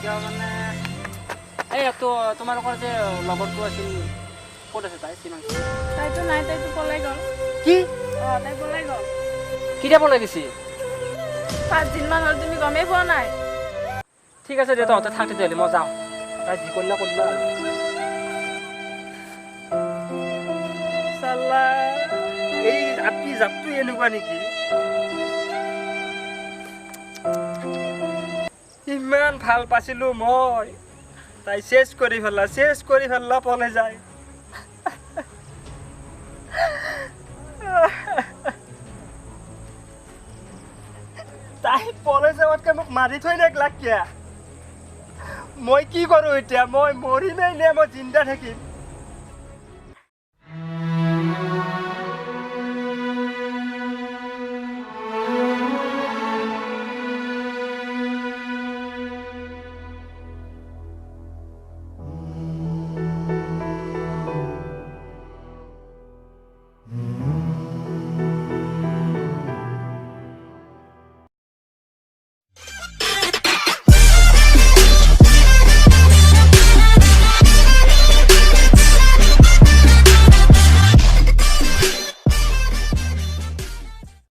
কিয় মানে এই তো তোমালোকৰ যে লগৰটো আছিল ক'ত আছে তাই শ্ৰীমাংসী তাইতো নাই তাইতো পলাই গ'ল কি তাই পলাই গ'ল কেতিয়া পলাই গৈছি 5 দিনমান হ'ল তুমি গমেই পোৱা নাই ঠিক আছে দে তহঁতে থাক তেতিয়াহ'লে মই যাওঁ তাই যি কৰিলা কৰিলা আৰু চালা এই আপি জাপটো এনেকুৱা নেকি ইমান ভাল পাইছিলোঁ মই তাই চেছ কৰি ফেললা পলাই যায় তাই পলাই যাওয়াতকে মোক মাৰি থৈ নেক লাগ কিয়া মই কি কৰোঁ এতিয়া মই মৰিমেই নে মই জিন্দা থাকিম